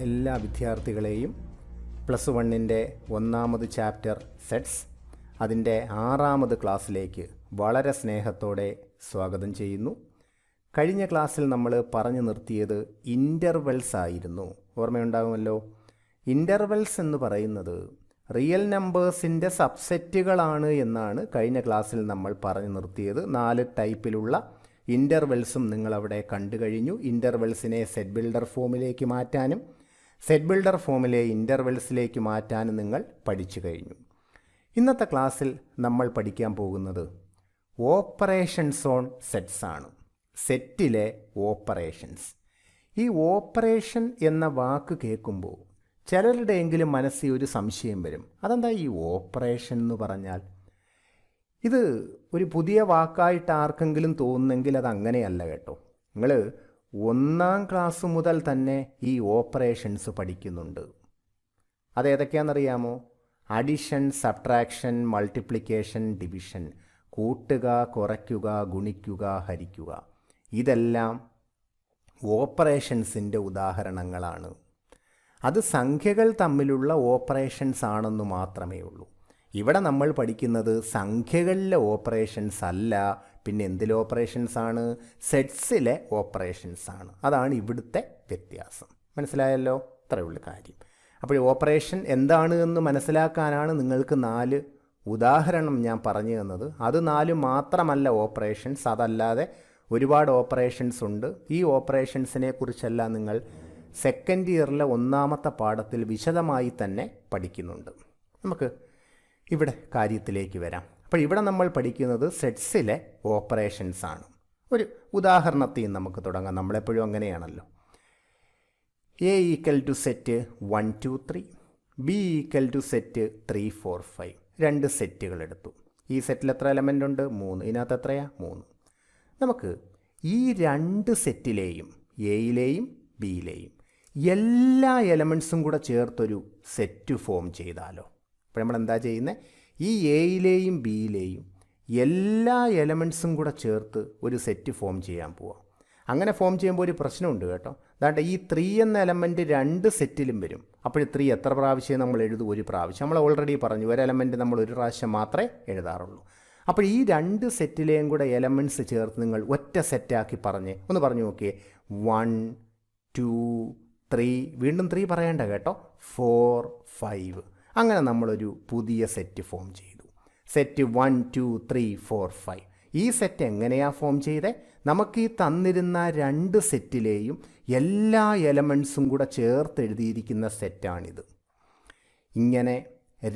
എല്ലാ വിദ്യാർത്ഥികളെയും പ്ലസ് വണ്ണിൻ്റെ ഒന്നാമത് ചാപ്റ്റർ സെറ്റ്സ് അതിൻ്റെ 6ാമത് ക്ലാസ്സിലേക്ക് വളരെ സ്നേഹത്തോടെ സ്വാഗതം ചെയ്യുന്നു. കഴിഞ്ഞ ക്ലാസ്സിൽ നമ്മൾ പറഞ്ഞു നിർത്തിയത് ഇൻ്റർവെൽസ് ആയിരുന്നു. ഓർമ്മയുണ്ടാകുമല്ലോ. ഇൻ്റർവെൽസ് എന്ന് പറയുന്നത് റിയൽ നമ്പേഴ്സിൻ്റെ സബ്സെറ്റുകളാണ് എന്നാണ് കഴിഞ്ഞ ക്ലാസ്സിൽ നമ്മൾ പറഞ്ഞു നിർത്തിയത്. 4 ടൈപ്പിലുള്ള ഇൻ്റർവെൽസും നിങ്ങളവിടെ കണ്ടു കഴിഞ്ഞു. ഇൻ്റർവെൽസിനെ സെറ്റ് ബിൽഡർ ഫോമിലേക്ക് മാറ്റാനും സെറ്റ് ബിൽഡർ ഫോമിലെ ഇൻ്റർവെൽസിലേക്ക് മാറ്റാനും നിങ്ങൾ പഠിച്ചു കഴിഞ്ഞു. ഇന്നത്തെ ക്ലാസ്സിൽ നമ്മൾ പഠിക്കാൻ പോകുന്നത് ഓപ്പറേഷൻസ് ഓൺ സെറ്റ്സ് ആണ്. സെറ്റിലെ ഓപ്പറേഷൻസ്. ഈ ഓപ്പറേഷൻ എന്ന വാക്ക് കേൾക്കുമ്പോൾ ചിലരുടെയെങ്കിലും മനസ്സിൽ ഒരു സംശയം വരും. അതെന്താ ഈ ഓപ്പറേഷൻ എന്ന് പറഞ്ഞാൽ? ഇത് ഒരു പുതിയ വാക്കായിട്ട് ആർക്കെങ്കിലും തോന്നുന്നെങ്കിൽ അത് അങ്ങനെയല്ല കേട്ടോ. നിങ്ങൾ 1ാം ക്ലാസ് മുതൽ തന്നെ ഈ ഓപ്പറേഷൻസ് പഠിക്കുന്നുണ്ട്. അതേതൊക്കെയാണെന്നറിയാമോ? അഡിഷൻ, സബ്ട്രാക്ഷൻ, മൾട്ടിപ്ലിക്കേഷൻ, ഡിവിഷൻ, കൂട്ടുക, കുറയ്ക്കുക, ഗുണിക്കുക, ഹരിക്കുക. ഇതെല്ലാം ഓപ്പറേഷൻസിൻ്റെ ഉദാഹരണങ്ങളാണ്. അത് സംഖ്യകൾ തമ്മിലുള്ള ഓപ്പറേഷൻസ് ആണെന്ന് മാത്രമേ ഉള്ളൂ. ഇവിടെ നമ്മൾ പഠിക്കുന്നത് സംഖ്യകളിലെ ഓപ്പറേഷൻസ് അല്ല, പിന്നെ എന്തിലെ ഓപ്പറേഷൻസ് ആണ്? സെറ്റ്സിലെ ഓപ്പറേഷൻസ് ആണ്. അതാണ് ഇവിടുത്തെ വ്യത്യാസം. മനസ്സിലായല്ലോ? ഇത്രയുള്ള കാര്യം. അപ്പോൾ ഓപ്പറേഷൻ എന്താണ് എന്ന് മനസ്സിലാക്കാനാണ് നിങ്ങൾക്ക് 4 ഉദാഹരണം ഞാൻ പറഞ്ഞു തന്നത്. അത് 4 മാത്രമല്ല ഓപ്പറേഷൻസ്, അതല്ലാതെ ഒരുപാട് ഓപ്പറേഷൻസ് ഉണ്ട്. ഈ ഓപ്പറേഷൻസിനെ കുറിച്ചെല്ലാം നിങ്ങൾ സെക്കൻഡ് ഇയറിലെ 1ാമത്തെ പാഠത്തിൽ വിശദമായി തന്നെ പഠിക്കുന്നുണ്ട്. നമുക്ക് ഇവിടെ കാര്യത്തിലേക്ക് വരാം. അപ്പോൾ ഇവിടെ നമ്മൾ പഠിക്കുന്നത് സെറ്റ്സിലെ ഓപ്പറേഷൻസ് ആണ്. ഒരു ഉദാഹരണത്തിൽ നമുക്ക് തുടങ്ങാം. നമ്മളെപ്പോഴും അങ്ങനെയാണല്ലോ. A equal to set 1 2 3, B equal to set 3 4 5. 2 സെറ്റുകൾ എടുത്തു. ഈ സെറ്റിൽ എത്ര എലമെൻ്റ് ഉണ്ട്? 3. ഇതിനകത്ത് എത്രയാ? 3. നമുക്ക് ഈ 2 സെറ്റിലെയും എയിലെയും ബിയിലെയും എല്ലാ എലമെൻറ്റ്സും കൂടെ ചേർത്തൊരു സെറ്റ് ഫോം ചെയ്താലോ? അപ്പോൾ നമ്മൾ എന്താ ചെയ്യുന്നത്? ഈ എയിലെയും ബിയിലെയും എല്ലാ എലമെൻറ്റ്സും കൂടെ ചേർത്ത് ഒരു സെറ്റ് ഫോം ചെയ്യാൻ പോവാം. അങ്ങനെ ഫോം ചെയ്യുമ്പോൾ ഒരു പ്രശ്നമുണ്ട് കേട്ടോ. അതാണ്ട് ഈ 3 എന്ന എലമെൻറ്റ് 2 സെറ്റിലും വരും. അപ്പോൾ 3 എത്ര പ്രാവശ്യം നമ്മൾ എഴുതും? 1 പ്രാവശ്യം. നമ്മൾ ഓൾറെഡി പറഞ്ഞു, ഒരു എലമെൻറ്റ് നമ്മൾ 1 പ്രാവശ്യം മാത്രമേ എഴുതാറുള്ളൂ. അപ്പോൾ ഈ 2 സെറ്റിലെയും കൂടെ എലമെൻറ്റ്സ് ചേർത്ത് നിങ്ങൾ ഒറ്റ സെറ്റാക്കി ഒന്ന് പറഞ്ഞു നോക്കിയേ. 1 2 3, വീണ്ടും 3 പറയണ്ട കേട്ടോ, 4 5. അങ്ങനെ നമ്മളൊരു പുതിയ സെറ്റ് ഫോം ചെയ്തു. സെറ്റ് 1 2 3 4 5. ഈ സെറ്റ് എങ്ങനെയാണ് ഫോം ചെയ്തത്? നമുക്ക് ഈ തന്നിരുന്ന 2 സെറ്റിലെയും എല്ലാ എലമെൻറ്റ്സും കൂടെ ചേർത്ത് എഴുതിയിരിക്കുന്ന സെറ്റാണിത്. ഇങ്ങനെ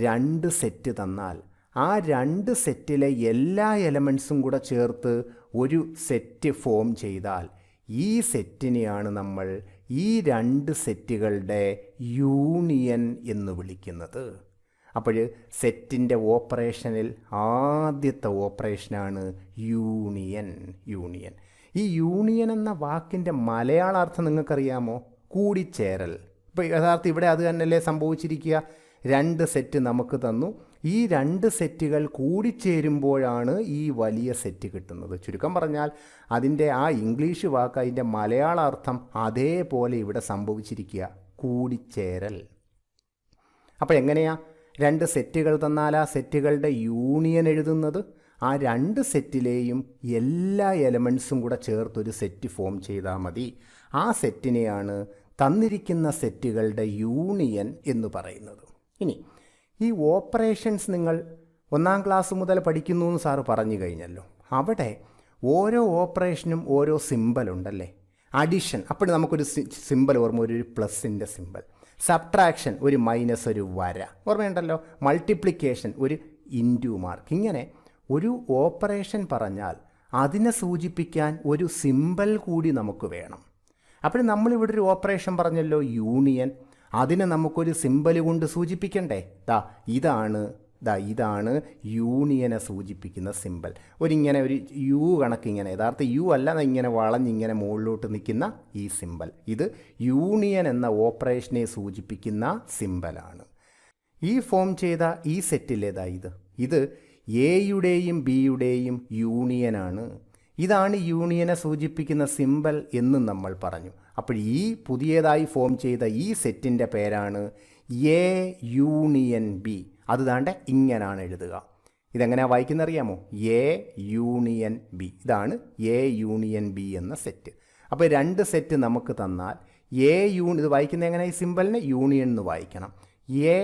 2 സെറ്റ് തന്നാൽ ആ 2 സെറ്റിലെ എല്ലാ എലമെൻറ്റ്സും കൂടെ ചേർത്ത് ഒരു സെറ്റ് ഫോം ചെയ്താൽ ഈ സെറ്റിനെയാണ് നമ്മൾ ഈ 2 സെറ്റുകളുടെ യൂണിയൻ എന്ന് വിളിക്കുന്നത്. അപ്പോൾ സെറ്റിൻ്റെ ഓപ്പറേഷനിൽ ആദ്യത്തെ ഓപ്പറേഷനാണ് യൂണിയൻ. ഈ യൂണിയൻ എന്ന വാക്കിൻ്റെ മലയാളാർത്ഥം നിങ്ങൾക്കറിയാമോ? കൂടിച്ചേരൽ. ഇപ്പോൾ യഥാർത്ഥം ഇവിടെ അത് തന്നെയല്ലേ സംഭവിച്ചിരിക്കുക. 2 സെറ്റ് നമുക്ക് തന്നു. ഈ 2 സെറ്റുകൾ കൂടിച്ചേരുമ്പോഴാണ് ഈ വലിയ സെറ്റ് കിട്ടുന്നത്. ചുരുക്കം പറഞ്ഞാൽ അതിൻ്റെ ആ ഇംഗ്ലീഷ് വാക്ക്, അതിൻ്റെ മലയാളാർത്ഥം അതേപോലെ ഇവിടെ സംഭവിച്ചിരിക്കുക, കൂടിച്ചേരൽ. അപ്പോൾ എങ്ങനെയാണ് 2 സെറ്റുകൾ തന്നാൽ ആ സെറ്റുകളുടെ യൂണിയൻ എഴുതുന്നത്? ആ 2 സെറ്റിലെയും എല്ലാ എലമെൻറ്റ്സും കൂടെ ചേർത്തൊരു സെറ്റ് ഫോം ചെയ്താൽ മതി. ആ സെറ്റിനെയാണ് തന്നിരിക്കുന്ന സെറ്റുകളുടെ യൂണിയൻ എന്ന് പറയുന്നത്. ഇനി ഈ ഓപ്പറേഷൻസ് നിങ്ങൾ 1ാം ക്ലാസ് മുതൽ പഠിക്കുന്നു എന്ന് സാറ് പറഞ്ഞു കഴിഞ്ഞല്ലോ. അവിടെ ഓരോ ഓപ്പറേഷനും ഓരോ സിമ്പലുണ്ടല്ലേ. അഡിഷൻ, അപ്പോൾ നമുക്കൊരു സിമ്പൽ ഓർമ്മ, ഒരു പ്ലസിൻ്റെ സിമ്പൽ. സബ്ട്രാക്ഷൻ, ഒരു മൈനസ്, ഒരു വര, ഓർമ്മയുണ്ടല്ലോ. മൾട്ടിപ്ലിക്കേഷൻ, ഒരു ഇൻറ്റു മാർക്ക്. ഇങ്ങനെ ഒരു ഓപ്പറേഷൻ പറഞ്ഞാൽ അതിനെ സൂചിപ്പിക്കാൻ ഒരു സിമ്പൽ കൂടി നമുക്ക് വേണം. അപ്പോൾ നമ്മളിവിടെ ഒരു ഓപ്പറേഷൻ പറഞ്ഞല്ലോ, യൂണിയൻ. അതിനെ നമുക്കൊരു സിമ്പൽ കൊണ്ട് സൂചിപ്പിക്കണ്ടേ? ഇതാണ് യൂണിയനെ സൂചിപ്പിക്കുന്ന സിമ്പൽ. ഒരിങ്ങനെ ഒരു യു കണക്കിങ്ങനെ, യഥാർത്ഥ യു അല്ല, ഇങ്ങനെ വളഞ്ഞിങ്ങനെ മുകളിലോട്ട് നിൽക്കുന്ന ഈ സിമ്പൽ, ഇത് യൂണിയൻ എന്ന ഓപ്പറേഷനെ സൂചിപ്പിക്കുന്ന സിമ്പലാണ്. ഈ ഫോം ചെയ്ത ഈ സെറ്റിലേതാ ഇത് എയുടെയും ബിയുടെയും യൂണിയനാണ്. ഇതാണ് യൂണിയനെ സൂചിപ്പിക്കുന്ന സിമ്പൽ എന്നും നമ്മൾ പറഞ്ഞു. അപ്പോൾ ഈ പുതിയതായി ഫോം ചെയ്ത ഈ സെറ്റിൻ്റെ പേരാണ് എ യൂണിയൻ ബി. അത് ദാണ്ടെ ഇങ്ങനെയാണ് എഴുതുക. ഇതെങ്ങനെയാണ് വായിക്കുന്നത് അറിയാമോ? A union B. ഇതാണ് എ യൂണിയൻ ബി എന്ന സെറ്റ്. അപ്പോൾ രണ്ട് സെറ്റ് നമുക്ക് തന്നാൽ ഇത് വായിക്കുന്നത് എങ്ങനെ? ഈ സിമ്പലിനെ യൂണിയൻ എന്ന് വായിക്കണം. എ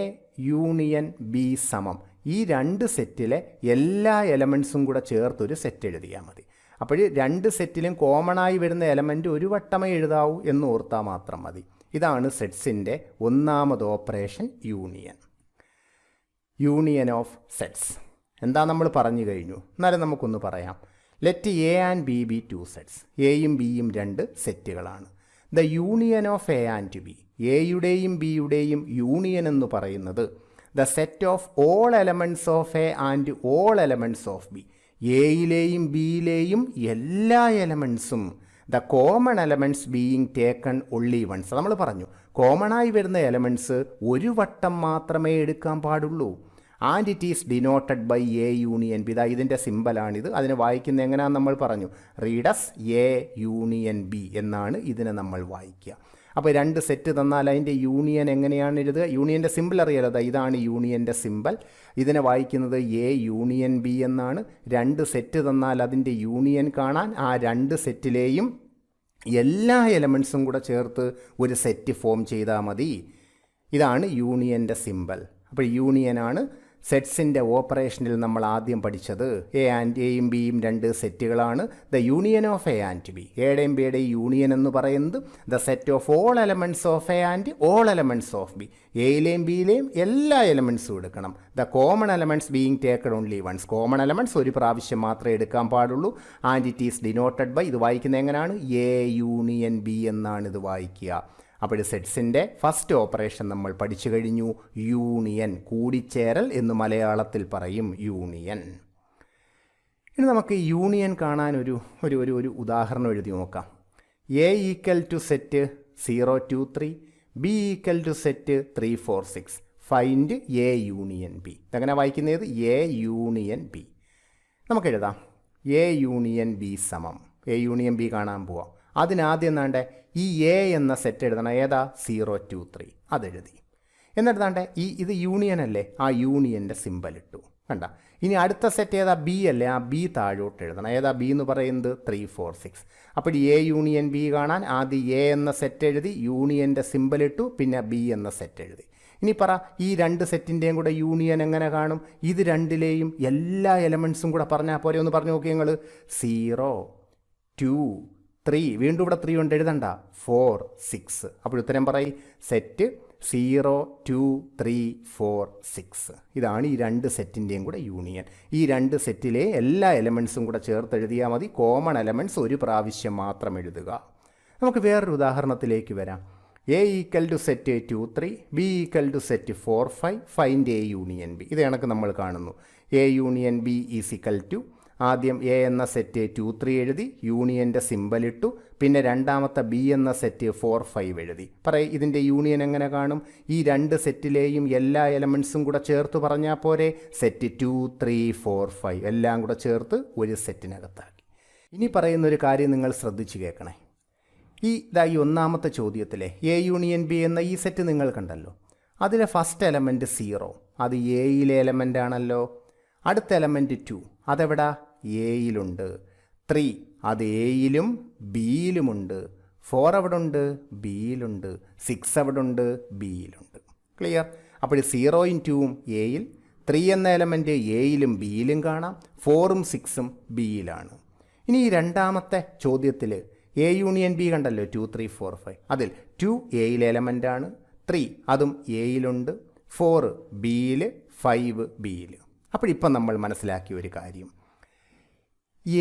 യൂണിയൻ ബി സമം ഈ രണ്ട് സെറ്റിലെ എല്ലാ എലമെൻസും കൂടെ ചേർത്തൊരു സെറ്റ് എഴുതിയാൽ മതി. അപ്പോൾ രണ്ട് സെറ്റിലും കോമണായി വരുന്ന എലമെൻറ്റ് ഒരു വട്ടമേ എഴുതാവൂ എന്ന് ഓർത്താൽ മാത്രം മതി. ഇതാണ് സെറ്റ്സിൻ്റെ ഒന്നാമത് operation, union. Union of sets എന്താ നമ്മൾ പറഞ്ഞു കഴിഞ്ഞു. എന്നാലും നമുക്കൊന്ന് പറയാം. Let A and B be two sets. എയും ബിയും രണ്ട് സെറ്റുകളാണ്. The union of A and B, എയുടെയും ബിയുടെയും യൂണിയൻ എന്ന് പറയുന്നത് the set of all elements of A and all elements of B, എയിലെയും ബിയിലെയും എല്ലാ എലമെൻറ്റ്സും the common elements being taken only once. നമ്മൾ പറഞ്ഞു കോമണായി വരുന്ന എലമെൻറ്റ്സ് ഒരു വട്ടം മാത്രമേ എടുക്കാൻ പാടുള്ളൂ. And it is denoted by A union B. ഇതിൻ്റെ സിമ്പലാണിത്. അതിനെ വായിക്കുന്നത് എങ്ങനെയാണെന്ന് നമ്മൾ പറഞ്ഞു. റീഡസ് എ യൂണിയൻ ബി എന്നാണ് ഇതിനെ നമ്മൾ വായിക്കുക. അപ്പോൾ രണ്ട് സെറ്റ് തന്നാൽ അതിൻ്റെ യൂണിയൻ എങ്ങനെയാണ് എഴുതുക? യൂണിയൻ്റെ സിമ്പിൾ അറിയാലോ, ഇതാണ് യൂണിയൻ്റെ സിമ്പൽ. ഇതിനെ വായിക്കുന്നത് എ യൂണിയൻ ബി എന്നാണ്. രണ്ട് സെറ്റ് തന്നാൽ അതിൻ്റെ യൂണിയൻ കാണാൻ ആ രണ്ട് സെറ്റിലെയും എല്ലാ എലമെൻറ്റ്സും കൂടെ ചേർത്ത് ഒരു സെറ്റ് ഫോം ചെയ്താൽ മതി. ഇതാണ് യൂണിയൻ്റെ സിമ്പൽ. അപ്പോൾ യൂണിയനാണ് സെറ്റ്സിൻ്റെ ഓപ്പറേഷനിൽ നമ്മൾ ആദ്യം പഠിച്ചത്. എയും ബിയും രണ്ട് സെറ്റുകളാണ്. The union of A and B, എയുടെയും ബിയുടെയും യൂണിയൻ എന്ന് പറയുന്നത് the set of all elements of A and all elements of B, എയിലെയും ബിയിലെയും എല്ലാ എലമെൻറ്റ്സും എടുക്കണം. The common elements being taked only once, common elements ഒരു പ്രാവശ്യം മാത്രമേ എടുക്കാൻ പാടുള്ളൂ. And it is denoted by, ഇത് വായിക്കുന്നത് എങ്ങനെയാണ്? എ യൂണിയൻ ബി എന്നാണ് ഇത് വായിക്കുക. അപ്പോൾ സെറ്റ്സിൻ്റെ ഫസ്റ്റ് ഓപ്പറേഷൻ നമ്മൾ പഠിച്ചു കഴിഞ്ഞു. യൂണിയൻ, കൂടിച്ചേരൽ എന്ന് മലയാളത്തിൽ പറയും, യൂണിയൻ. ഇനി നമുക്ക് യൂണിയൻ കാണാൻ ഒരു ഒരു ഒരു ഒരു ഉദാഹരണം എഴുതി നോക്കാം. A equal to set 0 2 3, B equal to set 3 4 6. Find A union B. ഇതെങ്ങനെ വായിക്കുന്നത്? A union B. നമുക്ക് എഴുതാം എ യൂണിയൻ ബി സമം, എ യൂണിയൻ ബി കാണാൻ പോവാം. അതിനാദ്യം എന്താണ്ട് ഈ എ എന്ന സെറ്റ് എഴുതണം. ഏതാ? 0 2 3 അതെഴുതി. എന്നിട്ട് താണ്ടെ ഇത് യൂണിയൻ അല്ലേ, ആ യൂണിയൻ്റെ സിമ്പൽ ഇട്ടു. കണ്ട. ഇനി അടുത്ത സെറ്റ് ഏതാ? ബി അല്ലേ, ആ ബി താഴോട്ട് എഴുതണം. ഏതാ ബി എന്ന് പറയുന്നത്? 3 4 6. അപ്പോൾ എ യൂണിയൻ ബി കാണാൻ ആദ്യം എ എന്ന സെറ്റ് എഴുതി, യൂണിയൻ്റെ സിമ്പൽ ഇട്ടു, പിന്നെ ബി എന്ന സെറ്റ് എഴുതി. ഇനി പറ, ഈ രണ്ട് സെറ്റിൻ്റെയും കൂടെ യൂണിയൻ എങ്ങനെ കാണും? ഇത് രണ്ടിലെയും എല്ലാ എലമെൻറ്റ്സും കൂടെ പറഞ്ഞാൽ പോരെ? ഒന്ന് പറഞ്ഞു നോക്കി നിങ്ങൾ. 0 2 3, വീണ്ടും ഇവിടെ 3 ഉണ്ട്, എഴുതണ്ട. 4 6. അപ്പോൾ ഉത്തരം പറയും സെറ്റ് 0 2 3 4 6. ഇതാണ് ഈ രണ്ട് സെറ്റിൻ്റെയും കൂടെ യൂണിയൻ. ഈ രണ്ട് സെറ്റിലെ എല്ലാ എലമെൻറ്റ്സും കൂടെ ചേർത്ത് എഴുതിയാൽ മതി. കോമൺ എലമെൻറ്റ്സ് ഒരു പ്രാവശ്യം മാത്രം എഴുതുക. നമുക്ക് വേറൊരു ഉദാഹരണത്തിലേക്ക് വരാം. A equal to set 2 3, B equal to set 4 5. Find A union B. ഇത് കണക്ക് നമ്മൾ കാണുന്നു. A union B is equal to, ആദ്യം എ എന്ന സെറ്റ് 2 3 എഴുതി, യൂണിയൻ്റെ സിമ്പൽ ഇട്ടു, പിന്നെ രണ്ടാമത്തെ ബി എന്ന സെറ്റ് 4 5 എഴുതി. പറയും ഇതിൻ്റെ യൂണിയൻ എങ്ങനെ കാണും? ഈ രണ്ട് സെറ്റിലെയും എല്ലാ എലമെൻറ്റ്സും കൂടെ ചേർത്ത് പറഞ്ഞാൽ പോരെ? സെറ്റ് 2 3 4 5 എല്ലാം കൂടെ ചേർത്ത് ഒരു സെറ്റിനകത്താക്കി. ഇനി പറയുന്നൊരു കാര്യം നിങ്ങൾ ശ്രദ്ധിച്ച് കേൾക്കണേ. ഈ ഒന്നാമത്തെ ചോദ്യത്തിലെ എ യൂണിയൻ ബി എന്ന ഈ സെറ്റ് നിങ്ങൾ കണ്ടല്ലോ. അതിലെ ഫസ്റ്റ് എലമെൻറ്റ് 0, അത് എയിലെ എലമെൻ്റ് ആണല്ലോ. അടുത്ത എലമെൻറ്റ് 2, അതെവിടാ? എയിലുണ്ട്. 3, അത് എയിലും ബിയിലുമുണ്ട്. 4 അവിടെ ഉണ്ട്, ബിയിലുണ്ട്. 6 അവിടെ ഉണ്ട്, ബിയിലുണ്ട്. ക്ലിയർ? അപ്പോൾ 0ഉം 2ഉം എയിൽ, 3 എന്ന എലമെൻറ്റ് എയിലും ബിയിലും കാണാം, 4ഉം 6ഉം ബിയിലാണ്. ഇനി ഈ രണ്ടാമത്തെ ചോദ്യത്തിൽ എ യൂണിയൻ ബി കണ്ടല്ലോ, 2 3 4 5. അതിൽ 2 എയിലെ എലമെൻ്റാണ്, 3 അതും എയിലുണ്ട്, 4 ബിയിൽ, 5 ബിയിൽ. അപ്പോൾ ഇപ്പം നമ്മൾ മനസ്സിലാക്കിയ ഒരു കാര്യം,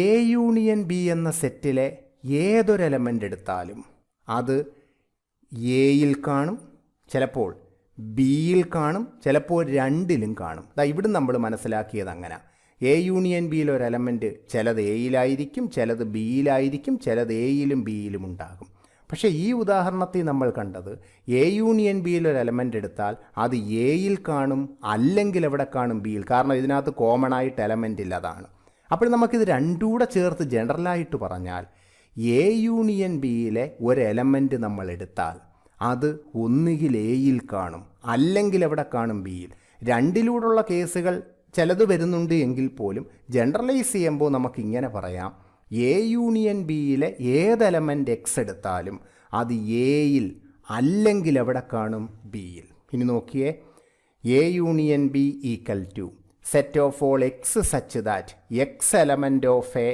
എ യൂണിയൻ ബി എന്ന സെറ്റിലെ ഏതൊരു എലമെൻ്റ് എടുത്താലും അത് എയിൽ കാണും, ചിലപ്പോൾ ബിയിൽ കാണും, ചിലപ്പോൾ രണ്ടിലും കാണും. ഇവിടെ നമ്മൾ മനസ്സിലാക്കിയത് അങ്ങനെ. എ യൂണിയൻ ബിയിൽ ഒരു എലമെൻറ്റ് ചിലത് എയിലായിരിക്കും, ചിലത് ബിയിലായിരിക്കും, ചിലത് എയിലും ബിയിലും ഉണ്ടാകും. പക്ഷേ ഈ ഉദാഹരണത്തിൽ നമ്മൾ കണ്ടത് എ യൂണിയൻ ബിയിൽ ഒരു എലമെൻ്റ് എടുത്താൽ അത് എയിൽ കാണും, അല്ലെങ്കിൽ എവിടെ കാണും? ബിയിൽ. കാരണം ഇതിനകത്ത് കോമൺ ആയിട്ട് എലമെൻ്റ് ഇല്ല, അതാണ്. അപ്പോൾ നമുക്കിത് രണ്ടും കൂടെ ചേർത്ത് ജനറലായിട്ട് പറഞ്ഞാൽ എ യൂണിയൻ ബിയിലെ ഒരു എലമെൻറ്റ് നമ്മൾ എടുത്താൽ അത് ഒന്നുകിൽ എയിൽ കാണും, അല്ലെങ്കിൽ എവിടെ കാണും? ബിയിൽ. രണ്ടിലൂടെയുള്ള കേസുകൾ ചിലത് വരുന്നുണ്ട് എങ്കിൽ പോലും ജനറലൈസ് ചെയ്യുമ്പോൾ നമുക്കിങ്ങനെ പറയാം, എ യൂണിയൻ ബിയിലെ ഏത് എലമെൻറ്റ് എക്സ് എടുത്താലും അത് എയിൽ അല്ലെങ്കിൽ എവിടെ കാണും? ബിയിൽ. ഇനി നോക്കിയേ, A union B equal to set of all X such that X element of A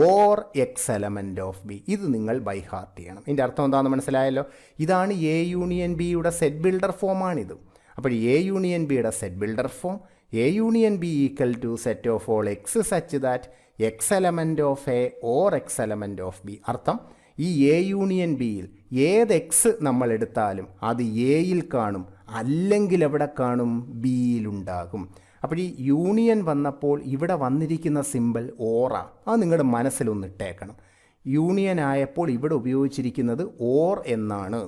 or X element of B. ഇത് നിങ്ങൾ ബൈ ഹാർട്ട് ചെയ്യണം. ഇതിൻ്റെ അർത്ഥം എന്താണെന്ന് മനസ്സിലായല്ലോ. ഇതാണ് എ യൂണിയൻ ബിയുടെ സെറ്റ് ബിൽഡർ ഫോമാണിത്. അപ്പോൾ എ യൂണിയൻ ബിയുടെ set builder form A union B equal to set of all X such that X element of A or X element of B. അർത്ഥം, ഈ എ യൂണിയൻ ബിയിൽ ഏത് X നമ്മൾ എടുത്താലും അത് എയിൽ കാണും, അല്ലെങ്കിൽ എവിടെ കാണും? ബിയിലുണ്ടാകും. അപ്പോൾ ഈ യൂണിയൻ വന്നപ്പോൾ ഇവിടെ വന്നിരിക്കുന്ന സിമ്പിൾ ഓറ, അത് നിങ്ങളുടെ മനസ്സിലൊന്നിട്ടേക്കണം. യൂണിയൻ ആയപ്പോൾ ഇവിടെ ഉപയോഗിച്ചിരിക്കുന്നത് ഓർ എന്നാണ്.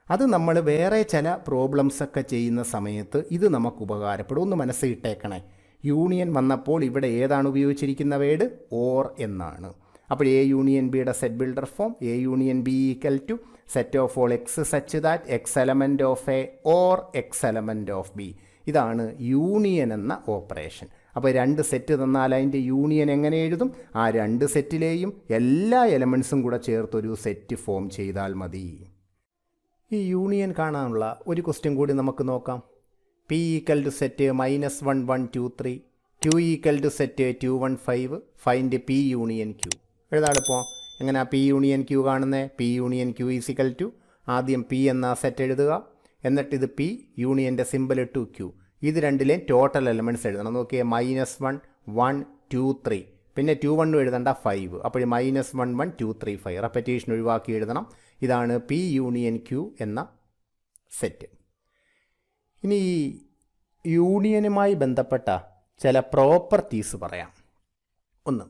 അത് നമ്മൾ വേറെ ചില പ്രോബ്ലംസൊക്കെ ചെയ്യുന്ന സമയത്ത് ഇത് നമുക്ക് ഉപകാരപ്പെടും. ഒന്ന് മനസ്സിലിട്ടേക്കണേ. യൂണിയൻ വന്നപ്പോൾ ഇവിടെ ഏതാണ് ഉപയോഗിച്ചിരിക്കുന്ന വേർഡ്? ഓർ എന്നാണ്. അപ്പോൾ എ യൂണിയൻ ബിയുടെ set builder form A union B equal to set of all X such that X element of A or X element of B. ഇതാണ് യൂണിയൻ എന്ന ഓപ്പറേഷൻ. അപ്പോൾ രണ്ട് സെറ്റ് തന്നാൽ അതിൻ്റെ യൂണിയൻ എങ്ങനെ എഴുതും? ആ രണ്ട് സെറ്റിലെയും എല്ലാ എലമെൻസും കൂടെ ചേർത്തൊരു സെറ്റ് ഫോം ചെയ്താൽ മതി. ഈ യൂണിയൻ കാണാനുള്ള ഒരു ക്വസ്റ്റ്യൻ കൂടി നമുക്ക് നോക്കാം. P equal to set -1 1 2 3 Q equal to set 2 1 5 find P union Q. എഴുതാളിപ്പോൾ എങ്ങനെയാണ് പി യൂണിയൻ ക്യൂ കാണുന്നത്? P union Q equal to ആദ്യം പി എന്ന സെറ്റ് എഴുതുക, എന്നിട്ട് ഇത് പി യൂണിയൻ്റെ സിമ്പിൾ ടു ക്യൂ. ഇത് രണ്ടിലെയും ടോട്ടൽ എലമെൻറ്റ്സ് എഴുതണം. നോക്കിയേ, -1 1 2 3 പിന്നെ 2 1 എഴുതണ്ട 5. അപ്പോൾ -1 1 2 3 5 റെപ്പറ്റീഷൻ ഒഴിവാക്കി എഴുതണം. ഇതാണ് പി യൂണിയൻ ക്യൂ എന്ന സെറ്റ്. ഇനി ഈ യൂണിയനുമായി ബന്ധപ്പെട്ട ചില പ്രോപ്പർട്ടീസ് പറയാം. ഒന്ന്,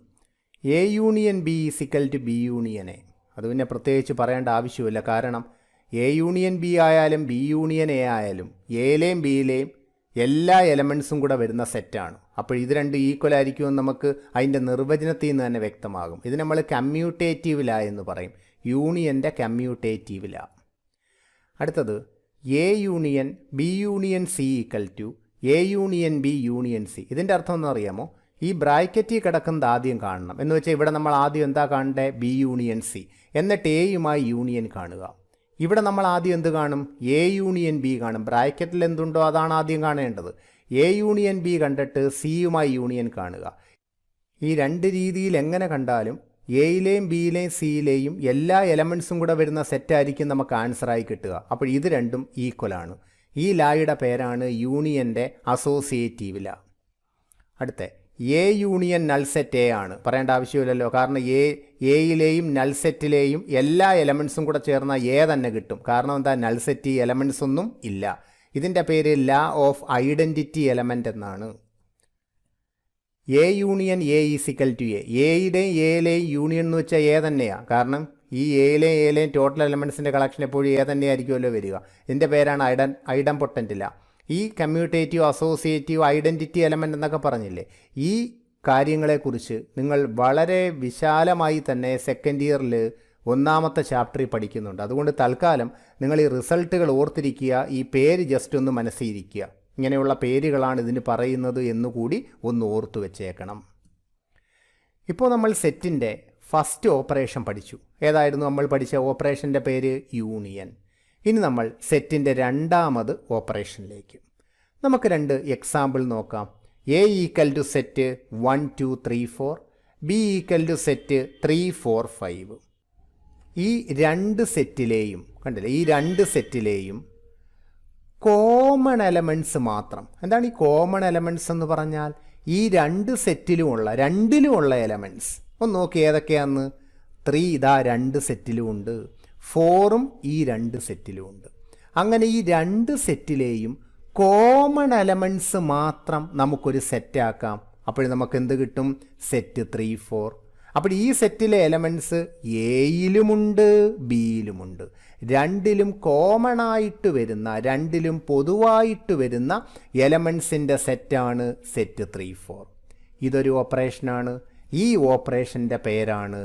A union B equal to B union A. അത് പിന്നെ പ്രത്യേകിച്ച് പറയേണ്ട ആവശ്യമില്ല. കാരണം എ യൂണിയൻ ബി ആയാലും ബി യൂണിയൻ എ ആയാലും എയിലെയും ബിയിലെയും എല്ലാ എലമെൻസും കൂടെ വരുന്ന സെറ്റാണ്. അപ്പോൾ ഇത് രണ്ട് ഈക്വൽ ആയിരിക്കുമെന്ന് നമുക്ക് അതിൻ്റെ നിർവചനത്തിൽ നിന്ന് തന്നെ വ്യക്തമാകും. ഇത് നമ്മൾ കമ്മ്യൂട്ടേറ്റീവ് ലാ എന്ന് പറയും. യൂണിയൻ്റെ കമ്മ്യൂട്ടേറ്റീവ് ലാ. അടുത്തത്, A union B union C equal to A union B union C. ഇതിൻ്റെ അർത്ഥം എന്ന് അറിയാമോ? ഈ ബ്രാക്കറ്റിൽ കിടക്കുന്നത് ആദ്യം കാണണം. എന്ന് വെച്ചാൽ ഇവിടെ നമ്മൾ ആദ്യം എന്താ കാണണ്ടേ? B union C. എന്നിട്ട് എയുമായി യൂണിയൻ കാണുക. ഇവിടെ നമ്മൾ ആദ്യം എന്ത് കാണും? എ യൂണിയൻ ബി കാണും. ബ്രാക്കറ്റിൽ എന്തുണ്ടോ അതാണ് ആദ്യം കാണേണ്ടത്. എ യൂണിയൻ ബി കണ്ടിട്ട് സിയുമായി യൂണിയൻ കാണുക. ഈ രണ്ട് രീതിയിൽ എങ്ങനെ കണ്ടാലും എയിലെയും ബിയിലെയും സിയിലെയും എല്ലാ എലമെൻസും കൂടെ വരുന്ന സെറ്റായിരിക്കും നമുക്ക് ആൻസറായി കിട്ടുക. അപ്പോൾ ഇത് രണ്ടും ഈക്വലാണ്. ഈ ലായുടെ പേരാണ് യൂണിയൻ്റെ അസോസിയേറ്റീവ് ലാ. അടുത്ത, A union null set A ആണ്. പറയേണ്ട ആവശ്യമില്ലല്ലോ. കാരണം എയിലെയും നൾ സെറ്റിലെയും എല്ലാ എലമെൻസും കൂടെ ചേർന്ന എ തന്നെ കിട്ടും. കാരണം എന്താ? നൾ സെറ്റ് എലമെൻസ് ഒന്നും ഇല്ല. ഇതിൻ്റെ പേര് ലാ ഓഫ് ഐഡൻറ്റിറ്റി എലമെൻ്റ് എന്നാണ്. A union A equal to A. എയുടെയും എയിലെയും യൂണിയൻ എന്ന് വെച്ചാൽ എ തന്നെയാണ്. കാരണം ഈ എയിലെയും ടോട്ടൽ എലമെൻസിൻ്റെ കളക്ഷൻ എപ്പോഴും എ തന്നെയായിരിക്കുമല്ലോ വരിക. ഇതിൻ്റെ പേരാണ് ഐഡംപൊട്ടൻ്റ് ലാ. ഈ കമ്മ്യൂട്ടേറ്റീവ് അസോസിയേറ്റീവ് ഐഡൻറ്റിറ്റി എലമെൻ്റ് എന്നൊക്കെ പറഞ്ഞില്ലേ, ഈ കാര്യങ്ങളെക്കുറിച്ച് നിങ്ങൾ വളരെ വിശാലമായി തന്നെ സെക്കൻഡ് ഇയറിൽ 1ാമത്തെ ചാപ്റ്ററിൽ പഠിക്കുന്നുണ്ട്. അതുകൊണ്ട് തൽക്കാലം നിങ്ങൾ ഈ റിസൾട്ടുകൾ ഓർത്തിരിക്കുക. ഈ പേര് ജസ്റ്റ് ഒന്ന് മനസ്സിരിക്കുക. ഇങ്ങനെയുള്ള പേരുകളാണ് ഇതിന് പറയുന്നത് എന്നുകൂടി ഒന്ന് ഓർത്തു വെച്ചേക്കണം. ഇപ്പോൾ നമ്മൾ സെറ്റിൻ്റെ ഫസ്റ്റ് ഓപ്പറേഷൻ പഠിച്ചു. ഏതായിരുന്നു നമ്മൾ പഠിച്ച ഓപ്പറേഷൻ്റെ പേര്? യൂണിയൻ. ഇനി നമ്മൾ സെറ്റിൻ്റെ രണ്ടാമത് ഓപ്പറേഷനിലേക്ക്. നമുക്ക് രണ്ട് എക്സാമ്പിൾ നോക്കാം. A equal to set 1 2 3 4 B equal to set 3 4 5. ഈ രണ്ട് സെറ്റിലെയും കണ്ടില്ലേ, ഈ രണ്ട് സെറ്റിലെയും കോമൺ എലമെൻറ്റ്സ് മാത്രം. എന്താണ് ഈ കോമൺ എലമെൻറ്റ്സ് എന്ന് പറഞ്ഞാൽ? ഈ രണ്ട് സെറ്റിലുമുള്ള രണ്ടിലുമുള്ള എലമെൻറ്റ്സ് ഒന്ന് നോക്കി ഏതൊക്കെയാന്ന്. 3 ഇതാ രണ്ട് സെറ്റിലും ഉണ്ട്, 4ഉം ഈ രണ്ട് സെറ്റിലും ഉണ്ട്. അങ്ങനെ ഈ രണ്ട് സെറ്റിലെയും കോമൺ എലമെൻറ്റ്സ് മാത്രം നമുക്കൊരു സെറ്റാക്കാം. അപ്പോൾ നമുക്ക് എന്ത് കിട്ടും? സെറ്റ് 3 4. അപ്പോൾ ഈ സെറ്റിലെ എലമെൻറ്റ്സ് എയിലുമുണ്ട് ബിയിലുമുണ്ട്. രണ്ടിലും കോമൺ ആയിട്ട് വരുന്ന, രണ്ടിലും പൊതുവായിട്ട് വരുന്ന എലമെൻറ്റ്സിൻ്റെ സെറ്റാണ് സെറ്റ് 3 4. ഇതൊരു ഓപ്പറേഷനാണ്. ഈ ഓപ്പറേഷൻ്റെ പേരാണ്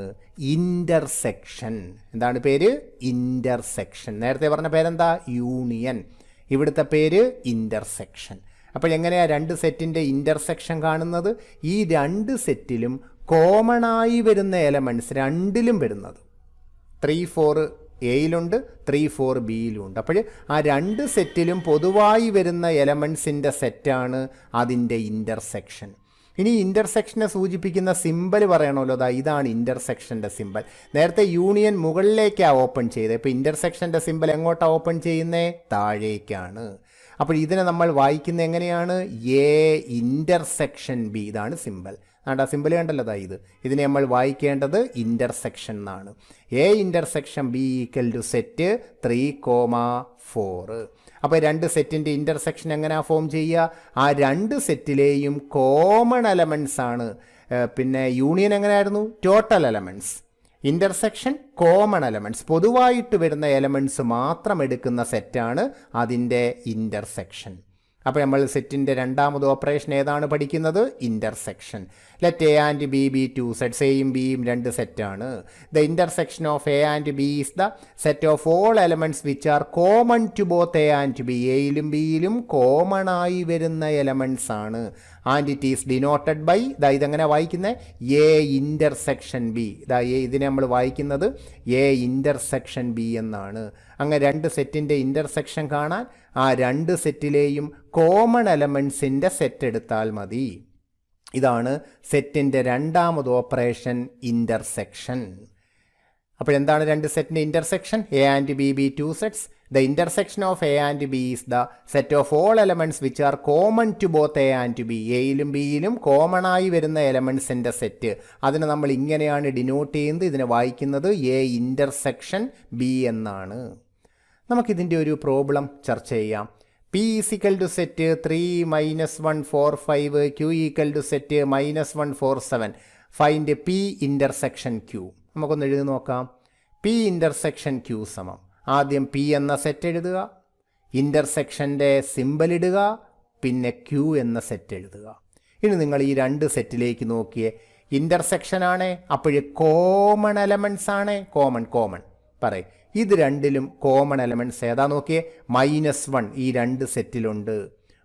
ഇൻ്റർസെക്ഷൻ. എന്താണ് പേര്? ഇൻ്റർസെക്ഷൻ. നേരത്തെ പറഞ്ഞ പേരെന്താ? യൂണിയൻ. ഇവിടുത്തെ പേര് ഇൻ്റർസെക്ഷൻ. അപ്പോൾ എങ്ങനെയാണ് രണ്ട് സെറ്റിൻ്റെ ഇൻ്റർസെക്ഷൻ കാണുന്നത്? ഈ രണ്ട് സെറ്റിലും കോമണായി വരുന്ന എലമെൻറ്റ്സ് രണ്ടിലും വരുന്നത് 3, 4 എയിലുണ്ട്, 3, 4 ബിയിലുണ്ട്. അപ്പോൾ ആ രണ്ട് സെറ്റിലും പൊതുവായി വരുന്ന എലമെൻറ്റ്സിൻ്റെ സെറ്റാണ് അതിൻ്റെ ഇൻ്റർസെക്ഷൻ. ഇനി ഇൻ്റർസെക്ഷനെ സൂചിപ്പിക്കുന്ന സിമ്പൽ പറയണമല്ലോ. ഇതാണ് ഇൻ്റർസെക്ഷൻ്റെ സിമ്പൽ. നേരത്തെ യൂണിയൻ മുകളിലേക്കാണ് ഓപ്പൺ ചെയ്തത്. ഇപ്പോൾ ഇൻ്റർസെക്ഷൻ്റെ സിമ്പൽ എങ്ങോട്ടാണ് ഓപ്പൺ ചെയ്യുന്നത്? താഴേക്കാണ്. അപ്പോൾ ഇതിനെ നമ്മൾ വായിക്കുന്നത് എങ്ങനെയാണ്? A intersection B. ഇതാണ് സിമ്പൽ. ആ സിമ്പിൾ കണ്ടല്ലോ. ഇതിനെ നമ്മൾ വായിക്കേണ്ടത് ഇൻ്റർസെക്ഷൻ എന്നാണ്. A intersection B equal to set 3,4. അപ്പോൾ രണ്ട് സെറ്റിൻ്റെ ഇൻ്റർസെക്ഷൻ എങ്ങനെയാണ് ഫോം ചെയ്യുക? ആ രണ്ട് സെറ്റിലെയും കോമൺ എലമെൻറ്റ്സ് ആണ്. പിന്നെ യൂണിയൻ എങ്ങനെയായിരുന്നു? Total elements. Intersection common elements, പൊതുവായിട്ട് വരുന്ന എലമെൻറ്റ്സ് മാത്രം എടുക്കുന്ന സെറ്റാണ് അതിൻ്റെ ഇൻ്റർസെക്ഷൻ. അപ്പോൾ നമ്മൾ സെറ്റിൻ്റെ രണ്ടാമത് ഓപ്പറേഷൻ ഏതാണ് പഠിക്കുന്നത്? Intersection. Let A and B be two sets. എയും ബിയും രണ്ട് സെറ്റാണ്. The intersection of A and B is the set of all elements which are common to both A and B. എയിലും ബിയിലും കോമൺ ആയി വരുന്ന എലമെൻറ്റ്സ് ആണ്. And it is denoted by ഇതെങ്ങനെ വായിക്കുന്നത്? A intersection B. ഇതിനെ നമ്മൾ വായിക്കുന്നത് എ ഇൻ്റർസെക്ഷൻ ബി എന്നാണ്. അങ്ങനെ രണ്ട് സെറ്റിൻ്റെ ഇൻ്റർസെക്ഷൻ കാണാൻ ആ രണ്ട് സെറ്റിലെയും കോമൺ എലമെൻറ്റ്സിൻ്റെ സെറ്റ് എടുത്താൽ മതി. ഇതാണ് സെറ്റിൻ്റെ രണ്ടാമത് ഓപ്പറേഷൻ, ഇൻ്റർസെക്ഷൻ. അപ്പോൾ എന്താണ് രണ്ട് സെറ്റിൻ്റെ intersection? A and B be two sets. The intersection of A and B is the set of all elements which are common to both A and B. എയിലും ബിയിലും കോമൺ ആയി വരുന്ന എലമെൻറ്റ്സിൻ്റെ സെറ്റ്. അതിനെ നമ്മൾ ഇങ്ങനെയാണ് ഡിനോട്ട് ചെയ്യുന്നത്. ഇതിനെ വായിക്കുന്നത് എ ഇൻ്റർസെക്ഷൻ ബി എന്നാണ്. നമുക്കിതിൻ്റെ ഒരു പ്രോബ്ലം ചർച്ച ചെയ്യാം. P equal to set 3 - 1 4 5, Q equal to set -1 4 7. Find P intersection Q. നമുക്കൊന്ന് എഴുതി നോക്കാം. പി ഇൻ്റർസെക്ഷൻ ക്യൂ സമം, ആദ്യം പി എന്ന സെറ്റ് എഴുതുക, ഇൻ്റർസെക്ഷൻ്റെ സിമ്പൽ ഇടുക, പിന്നെ ക്യൂ എന്ന സെറ്റ് എഴുതുക. ഇനി നിങ്ങൾ ഈ രണ്ട് സെറ്റിലേക്ക് നോക്കിയേ. ഇൻ്റർസെക്ഷൻ ആണ്, അപ്പോഴേ കോമൺ എലമെൻറ്റ്സ് ആണ്. കോമൺ പറയും. ഇത് രണ്ടിലും കോമൺ എലമെൻറ്റ്സ് ഏതാ നോക്കിയേ? -1 ഈ രണ്ട് സെറ്റിലുണ്ട്,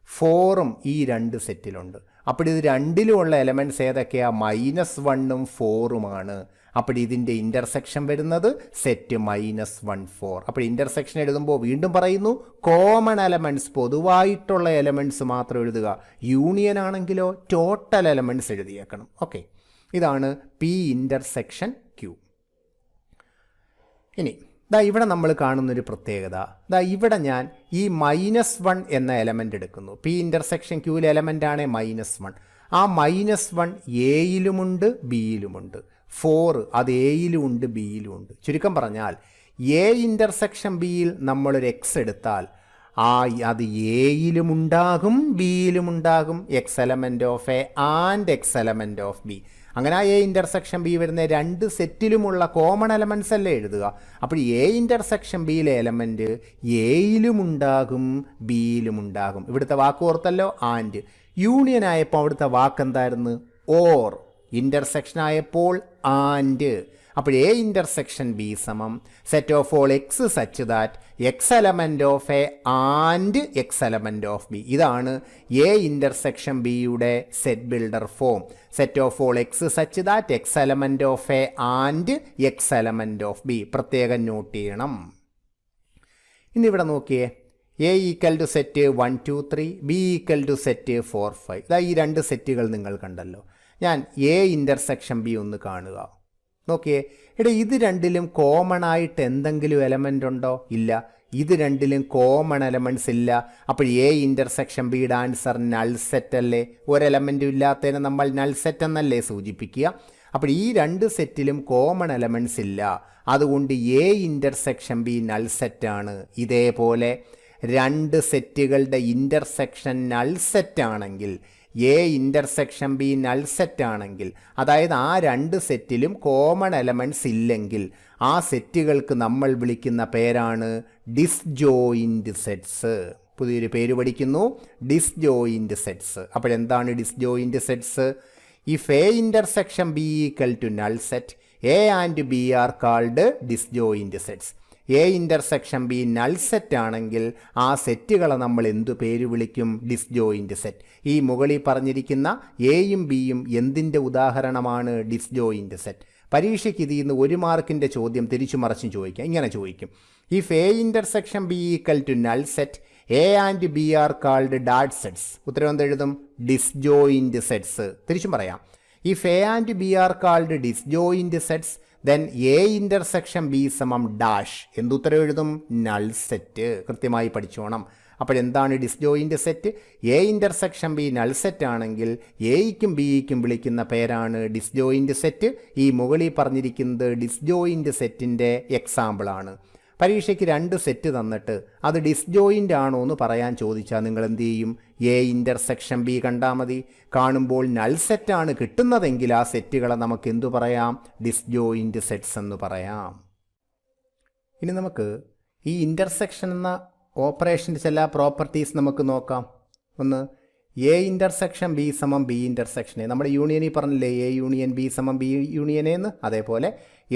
4ഉം ഈ രണ്ട് സെറ്റിലുണ്ട്. അപ്പോൾ ഇത് രണ്ടിലുമുള്ള എലമെൻറ്റ്സ് ഏതൊക്കെയാണ്? -1ഉം 4ഉമാണ്. അപ്പോൾ ഇതിൻ്റെ ഇൻ്റർസെക്ഷൻ വരുന്നത് സെറ്റ് -1 4. അപ്പോൾ ഇൻ്റർസെക്ഷൻ എഴുതുമ്പോൾ വീണ്ടും പറയുന്നു, കോമൺ എലമെൻറ്റ്സ്, പൊതുവായിട്ടുള്ള എലമെൻറ്റ്സ് മാത്രം എഴുതുക. യൂണിയൻ ആണെങ്കിലോ ടോട്ടൽ എലമെൻറ്റ്സ് എഴുതിയേക്കണം. ഓക്കെ, ഇതാണ് പി ഇൻ്റർസെക്ഷൻ ക്യൂ. ഇനി ഇവിടെ നമ്മൾ കാണുന്നൊരു പ്രത്യേകത, ഇവിടെ ഞാൻ ഈ -1 എന്ന എലമെൻ്റ് എടുക്കുന്നു. പി ഇൻ്റർസെക്ഷൻ ക്യൂവിലെ എലമെൻ്റാണ് -1. ആ -1 എയിലുമുണ്ട് ബിയിലുമുണ്ട്. 4 അത് എയിലും ഉണ്ട് ബിയിലും ഉണ്ട്. ചുരുക്കം പറഞ്ഞാൽ എ ഇൻ്റർസെക്ഷൻ ബിയിൽ നമ്മളൊരു എക്സ് എടുത്താൽ അത് എയിലുമുണ്ടാകും ബിയിലുമുണ്ടാകും. X element of A and X element of B. അങ്ങനെ എ ഇൻ്റർസെക്ഷൻ ബി വരുന്ന രണ്ട് സെറ്റിലുമുള്ള കോമൺ എലമെൻറ്റ്സ് അല്ലേ എഴുതുക. അപ്പോൾ എ ഇൻ്റർസെക്ഷൻ ബിയിലെ എലമെൻറ്റ് എയിലുമുണ്ടാകും ബിയിലുമുണ്ടാകും. ഇവിടുത്തെ വാക്ക് ഓർത്തല്ലോ, ആൻഡ്. യൂണിയൻ ആയപ്പോൾ അവിടുത്തെ വാക്ക് എന്തായിരുന്നു? ഓർ. ഇൻ്റർസെക്ഷൻ ആയപ്പോൾ ആൻഡ്. അപ്പോൾ എ ഇൻ്റർസെക്ഷൻ ബി സമം set of all X such that X element of A and X element of B. ഇതാണ് എ ഇൻ്റർസെക്ഷൻ ബിയുടെ set builder form. Set of all X such that X element of A and X element of B. പ്രത്യേകം note ചെയ്യണം. ഇന്നിവിടെ നോക്കിയേ, A equal to set 1 2 3, B equal to set 4 5. ഈ രണ്ട് സെറ്റുകൾ നിങ്ങൾ കണ്ടല്ലോ. ഞാൻ എ ഇൻ്റർസെക്ഷൻ ബി ഒന്ന് കാണുക. നോക്കിയേ, ഇത് രണ്ടിലും കോമൺ ആയിട്ട് എന്തെങ്കിലും എലമെൻ്റ് ഉണ്ടോ? ഇല്ല. ഇത് രണ്ടിലും കോമൺ എലമെൻറ്റ്സ് ഇല്ല. അപ്പോൾ എ ഇൻ്റർസെക്ഷൻ ബിയുടെ ആൻസർ നൾ സെറ്റ് അല്ലേ? ഒരു എലമെൻറ്റും ഇല്ലാത്തതിനെ നമ്മൾ നൾ സെറ്റ് എന്നല്ലേ സൂചിപ്പിക്കുക. അപ്പോൾ ഈ രണ്ട് സെറ്റിലും കോമൺ എലമെൻറ്റ്സ് ഇല്ല. അതുകൊണ്ട് എ ഇൻ്റർസെക്ഷൻ ബി നൾ സെറ്റാണ്. ഇതേപോലെ രണ്ട് സെറ്റുകളുടെ ഇൻ്റർസെക്ഷൻ നൾ സെറ്റാണെങ്കിൽ, A intersection B null set ആണെങ്കിൽ, അതായത് ആ രണ്ട് സെറ്റിലും കോമൺ എലമെൻറ്റ്സ് ഇല്ലെങ്കിൽ, ആ സെറ്റുകൾക്ക് നമ്മൾ വിളിക്കുന്ന പേരാണ് ഡിസ്ജോയിൻറ്റ് സെറ്റ്സ്. പുതിയൊരു പേര് പഠിക്കുന്നു, ഡിസ്ജോയിൻറ്റ് സെറ്റ്സ്. അപ്പോഴെന്താണ് disjoint sets? If A intersection B equal to null set A and B are called disjoint sets. A intersection B null set ആണെങ്കിൽ ആ സെറ്റുകളെ നമ്മൾ എന്തു പേര് വിളിക്കും? Disjoint set. ഈ മുകളിൽ പറഞ്ഞിരിക്കുന്ന എയും ബിയും എന്തിൻ്റെ ഉദാഹരണമാണ്? Disjoint set. പരീക്ഷയ്ക്ക് ഇതിൽ നിന്ന് 1 മാർക്കിൻ്റെ ചോദ്യം തിരിച്ചു മറിച്ചും ചോദിക്കാം. ഇങ്ങനെ ചോദിക്കും, if A intersection B equal to null set A and B are called that sets. ഉത്തരം എന്തെഴുതും? Disjoint sets. തിരിച്ചും പറയാം, if A and B are called disjoint sets then A intersection B സമം ഡാഷ്. എന്തുത്തരം എഴുതും? Null set. കൃത്യമായി പഠിച്ചോണം. അപ്പോഴെന്താണ് disjoint set? A intersection B null set ആണെങ്കിൽ എയ്ക്കും ബിയ്ക്കും വിളിക്കുന്ന പേരാണ് ഡിസ്ജോയിൻറ്റ് സെറ്റ്. ഈ മുകളിൽ പറഞ്ഞിരിക്കുന്നത് ഡിസ്ജോയിൻറ്റ് സെറ്റിൻ്റെ എക്സാമ്പിളാണ്. പരീക്ഷയ്ക്ക് 2 സെറ്റ് തന്നിട്ട് അത് ഡിസ്ജോയിൻ്റ് ആണോ എന്ന് പറയാൻ ചോദിച്ചാൽ നിങ്ങൾ എന്ത് ചെയ്യും? എ ഇൻ്റർസെക്ഷൻ ബി കണ്ടാൽ മതി. കാണുമ്പോൾ നൾ സെറ്റാണ് കിട്ടുന്നതെങ്കിൽ ആ സെറ്റുകളെ നമുക്ക് എന്തു പറയാം? ഡിസ്ജോയിൻറ്റ് സെറ്റ്സ് എന്ന് പറയാം. ഇനി നമുക്ക് ഈ ഇൻ്റർസെക്ഷൻ എന്ന ഓപ്പറേഷൻ്റെ ചില പ്രോപ്പർട്ടീസ് നമുക്ക് നോക്കാം. ഒന്ന്, എ ഇൻ്റർസെക്ഷൻ ബി സമം ബി ഇൻ്റർസെക്ഷൻ എ. നമ്മുടെ യൂണിയനിൽ പറഞ്ഞില്ലേ എ യൂണിയൻ ബി സമം ബി യൂണിയൻ എന്ന്. അതേപോലെ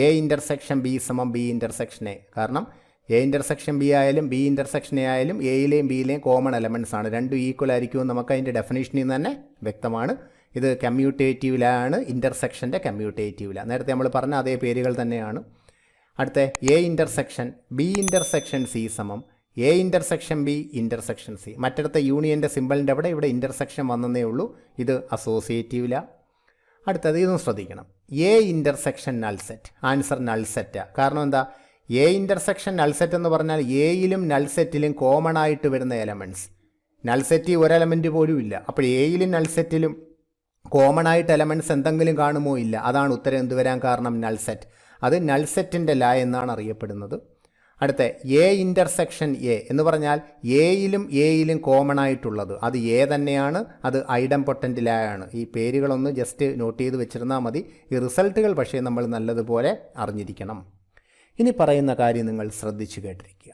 എ ഇൻ്റർസെക്ഷൻ ബി സമം ബി ഇൻ്റർസെക്ഷൻ എ. കാരണം എ ഇൻ്റർസെക്ഷൻ ബി ആയാലും ബി ഇൻ്റർസെക്ഷൻ എ ആയാലും എയിലെയും ബിയിലെയും കോമൺ എലമെൻറ്റ്സ് ആണ്. രണ്ടും ഈക്വൽ ആയിരിക്കുമെന്ന് നമുക്ക് അതിൻ്റെ ഡെഫിനേഷനിൽ നിന്ന് തന്നെ വ്യക്തമാണ്. ഇത് കമ്മ്യൂട്ടേറ്റീവിലാണ്, ഇൻ്റർസെക്ഷൻ്റെ കമ്മ്യൂട്ടേറ്റീവില. നേരത്തെ നമ്മൾ പറഞ്ഞ അതേ പേരുകൾ തന്നെയാണ്. അടുത്ത A intersection B intersection C സമം A intersection B intersection C. മറ്റിടത്തെ യൂണിയൻ്റെ സിമ്പിളിൻ്റെ അവിടെ ഇവിടെ ഇൻ്റർസെക്ഷൻ വന്നതേ ഉള്ളൂ. ഇത് അസോസിയേറ്റീവില. അടുത്തത് ഇതും ശ്രദ്ധിക്കണം, A intersection null set. Answer null സെറ്റാണ്. കാരണം എന്താ? എ ഇൻ്റർസെക്ഷൻ നൾ സെറ്റ് എന്ന് പറഞ്ഞാൽ എയിലും നൾ സെറ്റിലും കോമൺ ആയിട്ട് വരുന്ന എലമെൻറ്റ്സ്. നൾ സെറ്റിൽ ഒരു എലമെൻറ്റ് പോലും ഇല്ല. അപ്പോൾ എയിലും നൾ സെറ്റിലും കോമൺ ആയിട്ട് എലമെൻറ്റ്സ് എന്തെങ്കിലും കാണുമോ? ഇല്ല. അതാണ് ഉത്തരം എന്ത് വരാൻ കാരണം? Null set. അത് നൾ സെറ്റിൻ്റെ ലാ എന്നാണ് അറിയപ്പെടുന്നത്. അടുത്ത എ ഇൻ്റർസെക്ഷൻ എ എന്ന് പറഞ്ഞാൽ എയിലും കോമൺ ആയിട്ടുള്ളത് അത് എ തന്നെയാണ്. അത് ഐഡംപൊട്ടൻ്റ് ലാ ആണ്. ഈ പേരുകളൊന്ന് ജസ്റ്റ് നോട്ട് ചെയ്ത് വെച്ചിരുന്നാൽ മതി. ഈ റിസൾട്ടുകൾ പക്ഷേ നമ്മൾ നല്ലതുപോലെ അറിഞ്ഞിരിക്കണം. ഇനി പറയുന്ന കാര്യം നിങ്ങൾ ശ്രദ്ധിച്ചു കേട്ടിരിക്കുക.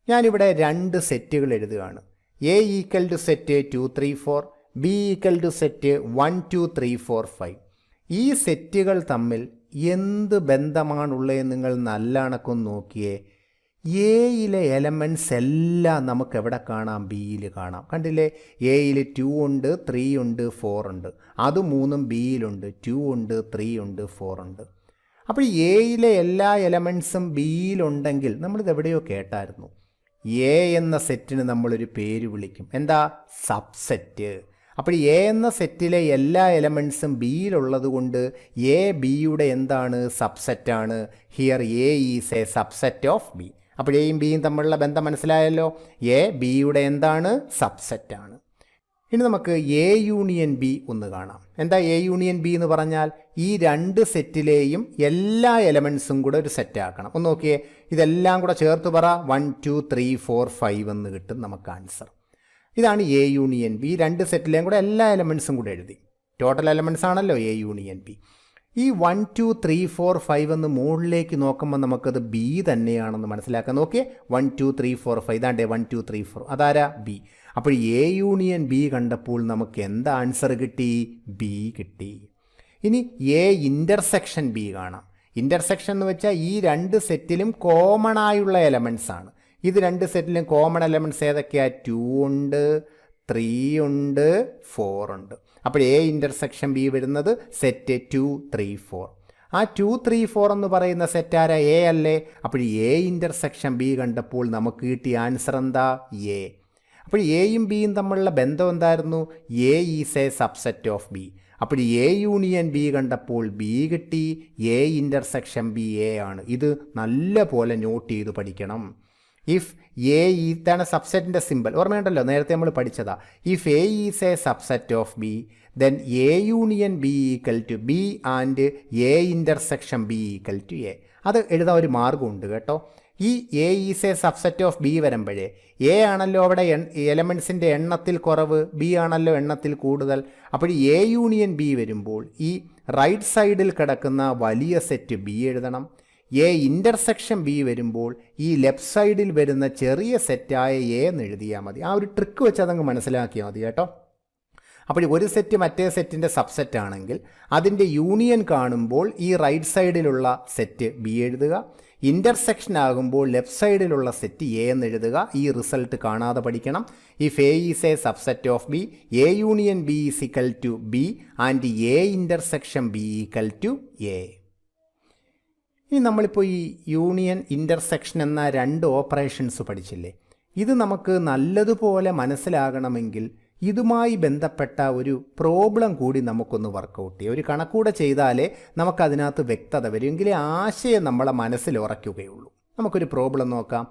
ഞാനിവിടെ 2 സെറ്റുകൾ എഴുതുകയാണ്. A equal to set 2 3 4, B equal to set 1 2 3 4 5. ഈ സെറ്റുകൾ തമ്മിൽ എന്ത് ബന്ധമാണുള്ളതെന്ന് നിങ്ങൾ നല്ല കണക്കൊന്ന് നോക്കിയേ. എയിലെ എലമെൻറ്റ്സ് എല്ലാം നമുക്ക് എവിടെ കാണാം? ബിയിൽ കാണാം. കണ്ടില്ലേ? എയിൽ 2 ഉണ്ട്, 3 ഉണ്ട്, 4 ഉണ്ട്. അത് 3ഉം ബിയിലുണ്ട്. 2 ഉണ്ട്, 3 ഉണ്ട്, 4 ഉണ്ട്. അപ്പോൾ എയിലെ എല്ലാ എലമെൻറ്റ്സും ബിയിലുണ്ടെങ്കിൽ നമ്മളിത് എവിടെയോ കേട്ടായിരുന്നു. എ എന്ന സെറ്റിന് നമ്മളൊരു പേര് വിളിക്കും. എന്താ? സബ്സെറ്റ്. അപ്പോൾ എ എന്ന സെറ്റിലെ എല്ലാ എലമെൻറ്റ്സും ബിയിലുള്ളത് കൊണ്ട് എ ബിയുടെ എന്താണ്? സബ്സെറ്റാണ്. Here A is a subset of B. അപ്പോൾ എയും ബിയും തമ്മിലുള്ള ബന്ധം മനസ്സിലായല്ലോ. എ ബിയുടെ എന്താണ്? സബ്സെറ്റാണ്. ഇനി നമുക്ക് എ യൂണിയൻ ബി ഒന്ന് കാണാം. എന്താ എ യൂണിയൻ ബി എന്ന് പറഞ്ഞാൽ? ഈ 2 സെറ്റിലെയും എല്ലാ എലമെൻറ്റ്സും കൂടെ ഒരു സെറ്റ് ആക്കണം. ഒന്ന് നോക്കിയേ, ഇതെല്ലാം കൂടെ ചേർത്ത് പറ. 1 2 3 4 5 എന്ന് കിട്ടും നമുക്ക് ആൻസർ. ഇതാണ് എ യൂണിയൻ ബി. 2 സെറ്റിലെയും കൂടെ എല്ലാ എലമെൻറ്റ്സും കൂടെ എഴുതി. ടോട്ടൽ എലമെൻറ്റ്സ് ആണല്ലോ എ യൂണിയൻ ബി. ഈ 1 2 3 4 5 എന്ന് മുകളിലേക്ക് നോക്കുമ്പോൾ നമുക്കത് ബി തന്നെയാണെന്ന് മനസ്സിലാക്കാൻ. നോക്കിയേ, 1 2 3 4 5. ഇതാണ്ടേ 1 2 3 4. അതാരാ? ബി. അപ്പോൾ എ യൂണിയൻ ബി കണ്ടപ്പോൾ നമുക്ക് എന്താ ആൻസർ കിട്ടി? ബി കിട്ടി. ഇനി എ ഇൻ്റർസെക്ഷൻ ബി കാണാം. ഇൻ്റർസെക്ഷൻ എന്ന് വെച്ചാൽ ഈ 2 സെറ്റിലും കോമൺ ആയുള്ള എലമെൻറ്റ്സ് ആണ്. ഇത് 2 സെറ്റിലും കോമൺ എലമെൻറ്റ്സ് ഏതൊക്കെയാണ്? 2 ഉണ്ട്, 3 ഉണ്ട്, 4 ഉണ്ട്. അപ്പോൾ എ ഇൻ്റർസെക്ഷൻ ബി വരുന്നത് സെറ്റ് 2 3 4. ആ 2 3 4 എന്ന് പറയുന്ന സെറ്റ് ആരാ? എ അല്ലേ? അപ്പോൾ എ ഇൻ്റർസെക്ഷൻ ബി കണ്ടപ്പോൾ നമുക്ക് കിട്ടിയ ആൻസർ എന്താ? എ. അപ്പോൾ എയും ബിയും തമ്മിലുള്ള ബന്ധം എന്തായിരുന്നു? A is a subset of B. അപ്പോൾ എ യൂണിയൻ ബി കണ്ടപ്പോൾ ബി കിട്ടി. എ ഇൻ്റർസെക്ഷൻ ബി എ ആണ്. ഇത് നല്ല പോലെ നോട്ട് ചെയ്ത് പഠിക്കണം. ഇഫ് എ ഇതാണ് സബ്സെറ്റിൻ്റെ സിമ്പിൾ. ഓർമ്മയുണ്ടല്ലോ, നേരത്തെ നമ്മൾ പഠിച്ചതാ. If A is a subset of B then A union B equal to B and A intersection B equal to A. അത് എഴുതാൻ ഒരു മാർഗ്ഗമുണ്ട് കേട്ടോ. ഈ A is a subset of B വരുമ്പോഴേ എ ആണല്ലോ അവിടെ എലമെൻറ്റ്സിൻ്റെ എണ്ണത്തിൽ കുറവ്, ബി ആണല്ലോ എണ്ണത്തിൽ കൂടുതൽ. അപ്പോൾ എ യൂണിയൻ ബി വരുമ്പോൾ ഈ റൈറ്റ് സൈഡിൽ കിടക്കുന്ന വലിയ സെറ്റ് ബി എഴുതണം. എ ഇൻ്റർസെക്ഷൻ ബി വരുമ്പോൾ ഈ ലെഫ്റ്റ് സൈഡിൽ വരുന്ന ചെറിയ സെറ്റായ എ എന്ന് എഴുതിയാൽ മതി. ആ ഒരു ട്രിക്ക് വെച്ച് അതങ്ങ് മനസ്സിലാക്കിയാൽ മതി കേട്ടോ. അപ്പോൾ ഒരു സെറ്റ് മറ്റേ സെറ്റിൻ്റെ സബ്സെറ്റ് ആണെങ്കിൽ അതിൻ്റെ യൂണിയൻ കാണുമ്പോൾ ഈ റൈറ്റ് സൈഡിലുള്ള സെറ്റ് ബി എഴുതുക, ഇൻ്റർസെക്ഷൻ ആകുമ്പോൾ ലെഫ്റ്റ് സൈഡിലുള്ള സെറ്റ് എ എന്ന് എഴുതുക. ഈ റിസൾട്ട് കാണാതെ പഠിക്കണം. If A is a subset of B, A union B is equal to B and A intersection B equal to A. ഇനി നമ്മളിപ്പോൾ ഈ യൂണിയൻ ഇൻ്റർസെക്ഷൻ എന്ന രണ്ട് ഓപ്പറേഷൻസ് പഠിച്ചില്ലേ? ഇത് നമുക്ക് നല്ലതുപോലെ മനസ്സിലാകണമെങ്കിൽ ഇതുമായി ബന്ധപ്പെട്ട ഒരു പ്രോബ്ലം കൂടി നമുക്കൊന്ന് വർക്കൗട്ട് ചെയ്യാം. ഒരു കണക്കൂടെ ചെയ്താലേ നമുക്കതിനകത്ത് വ്യക്തത വരും, എങ്കിലേ ആശയം നമ്മളെ മനസ്സിൽ ഉറയ്ക്കുകയുള്ളൂ. നമുക്കൊരു പ്രോബ്ലം നോക്കാം.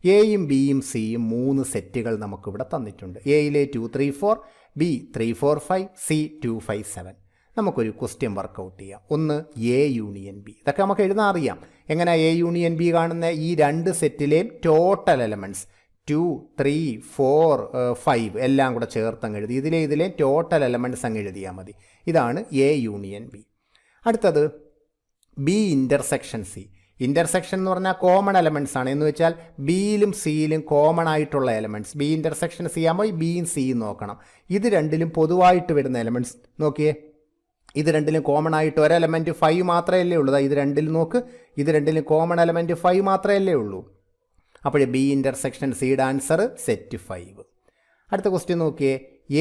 എയും ബിയും സിയും 3 സെറ്റുകൾ നമുക്കിവിടെ തന്നിട്ടുണ്ട്. എയിലെ 2 3 4, ബി 3 4 5, സി 2 5 7. നമുക്കൊരു ക്വസ്റ്റ്യൻ വർക്കൗട്ട് ചെയ്യാം. ഒന്ന് എ യൂണിയൻ ബി. ഇതൊക്കെ നമുക്ക് എഴുതാൻ അറിയാം. എങ്ങനെ എ യൂണിയൻ ബി കാണുന്ന? ഈ രണ്ട് സെറ്റിലെയും ടോട്ടൽ എലമെൻറ്റ്സ് 2 3 4 5 എല്ലാം കൂടെ ചേർത്തങ്ങ് എഴുതി. ഇതിലെ ടോട്ടൽ എലമെൻറ്റ്സ് അങ്ങ് എഴുതിയാൽ മതി. ഇതാണ് എ യൂണിയൻ ബി. അടുത്തത് ബി ഇൻ്റർസെക്ഷൻ സി. ഇൻ്റർസെക്ഷൻ എന്ന് പറഞ്ഞാൽ കോമൺ എലമെൻറ്റ്സ് ആണ്. എന്ന് വെച്ചാൽ ബിയിലും സിയിലും കോമൺ ആയിട്ടുള്ള എലമെൻറ്റ്സ്. ബി ഇൻ്റർസെക്ഷൻ സി ആകുമ്പോൾ ബിയും സിയും നോക്കണം. ഇത് രണ്ടിലും പൊതുവായിട്ട് വരുന്ന എലമെൻറ്റ്സ് നോക്കിയേ. ഇത് രണ്ടിലും കോമൺ ആയിട്ട് ഒരു എലമെൻറ്റ് 5 മാത്രമല്ലേ ഉള്ളൂ. ഇത് രണ്ടിലും നോക്ക്, ഇത് രണ്ടിലും കോമൺ എലമെൻറ്റ് 5 മാത്രമല്ലേ ഉള്ളൂ. അപ്പോൾ ബി ഇൻ്റർസെക്ഷൻ സിയുടെ ആൻസർ സെറ്റ് 5. അടുത്ത ക്വസ്റ്റ്യൻ നോക്കിയേ.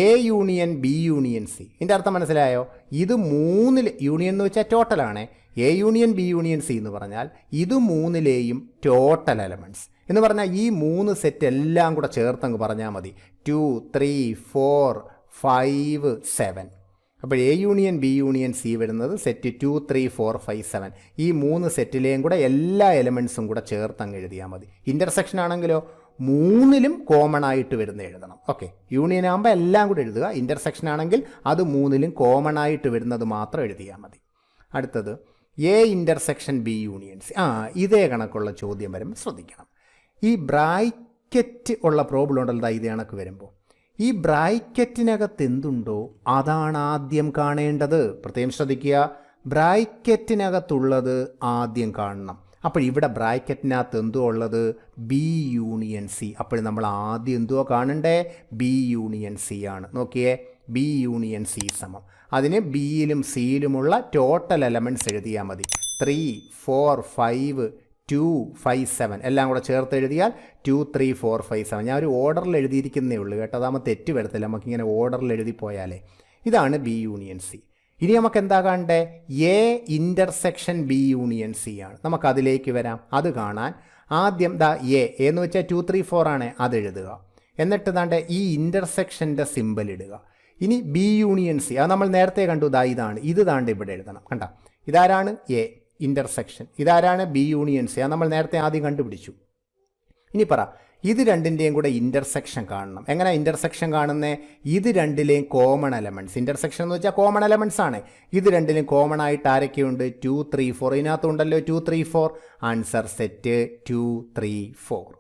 A union B union C. ഇതിൻ്റെ അർത്ഥം മനസ്സിലായോ? ഇത് 3 യൂണിയൻ എന്ന് വെച്ചാൽ ടോട്ടലാണ്. A union B union C എന്ന് പറഞ്ഞാൽ ഇത് 3ലെയും ടോട്ടൽ എലമെൻറ്റ്സ് എന്ന് പറഞ്ഞാൽ ഈ 3 സെറ്റ് എല്ലാം കൂടെ ചേർത്തങ്ങ് പറഞ്ഞാൽ മതി. 2 3 4 5 7. അപ്പോൾ A union B union C വരുന്നത് സെറ്റ് 2 3 4 5 7. ഈ 3 സെറ്റിലെയും കൂടെ എല്ലാ എലമെൻറ്റ്സും കൂടെ ചേർത്ത് അങ്ങ് എഴുതിയാൽ മതി. ഇൻ്റർസെക്ഷൻ ആണെങ്കിലോ 3ലും കോമൺ ആയിട്ട് വരുന്ന എഴുതണം. ഓക്കെ, യൂണിയൻ ആകുമ്പോൾ എല്ലാം കൂടെ എഴുതുക. ഇൻ്റർസെക്ഷൻ ആണെങ്കിൽ അത് 3ലും കോമൺ ആയിട്ട് വരുന്നത് മാത്രം എഴുതിയാൽ മതി. അടുത്തത് A intersection B union C. ഇതേ കണക്കുള്ള ചോദ്യം വരുമ്പോൾ ശ്രദ്ധിക്കണം. ഈ ബ്രാക്കറ്റ് ഉള്ള പ്രോബ്ലം ഉണ്ടല്ലോ ഇതേ കണക്ക് വരുമ്പോൾ ഈ ബ്രാക്കറ്റിനകത്ത് എന്തുണ്ടോ അതാണ് ആദ്യം കാണേണ്ടത്. പ്രത്യേകം ശ്രദ്ധിക്കുക, ബ്രാക്കറ്റിനകത്തുള്ളത് ആദ്യം കാണണം. അപ്പോൾ ഇവിടെ ബ്രാക്കറ്റിനകത്ത് എന്തോ ഉള്ളത്? B union C. അപ്പോൾ നമ്മൾ ആദ്യം എന്തോ കാണണ്ടേ? ബി യൂണിയൻ സി ആണ്. നോക്കിയേ, ബി യൂണിയൻ സി സമം അതിന് ബിയിലും സിയിലുമുള്ള ടോട്ടൽ എലമെൻറ്റ്സ് എഴുതിയാൽ മതി. 3 4 5 2 5 7 എല്ലാം കൂടെ ചേർത്ത് എഴുതിയാൽ 2 3 4 5 7. ഞാൻ ഒരു ഓർഡറിൽ എഴുതിയിരിക്കുന്നേ ഉള്ളൂ കേട്ടോ, അതാകുമ്പോൾ തെറ്റ് വരത്തില്ല. നമുക്കിങ്ങനെ ഓർഡറിൽ എഴുതി പോയാലേ. ഇതാണ് ബി യൂണിയൻ സി. ഇനി നമുക്ക് എന്താ കാണണ്ടേ? A intersection B union C ആണ്. നമുക്കതിലേക്ക് വരാം. അത് കാണാൻ ആദ്യം എ എന്ന് വെച്ചാൽ 2 3 4 ആണ്, അത് എഴുതുക. എന്നിട്ട് ദാണ്ട് ഈ ഇൻ്റർസെക്ഷൻ്റെ സിമ്പൽ ഇടുക. ഇനി ബി യൂണിയൻ സി, അത് നമ്മൾ നേരത്തെ കണ്ടു. ഇതാണ്, ഇത് ദാണ്ട് ഇവിടെ എഴുതണം. കണ്ട, ഇതാരാണ്? A intersection. ഇതാരാണ്? B union C. അത് നമ്മൾ നേരത്തെ ആദ്യം കണ്ടുപിടിച്ചു. ഇനി പറ, ഇത് രണ്ടിൻ്റെയും കൂടെ ഇൻ്റർസെക്ഷൻ കാണണം. എങ്ങനെ ഇൻ്റർസെക്ഷൻ കാണുന്നേ? ഇത് രണ്ടിലെയും കോമൺ എലമെൻറ്റ്സ്. ഇൻ്റർസെക്ഷൻ എന്ന് വെച്ചാൽ കോമൺ എലമെൻറ്റ്സ് ആണ്. ഇത് രണ്ടിലും കോമൺ ആയിട്ട് ആരൊക്കെയുണ്ട്? 2 3 4. ഇതിനകത്തുണ്ടല്ലോ 2 3 4. Answer set 2 3 4.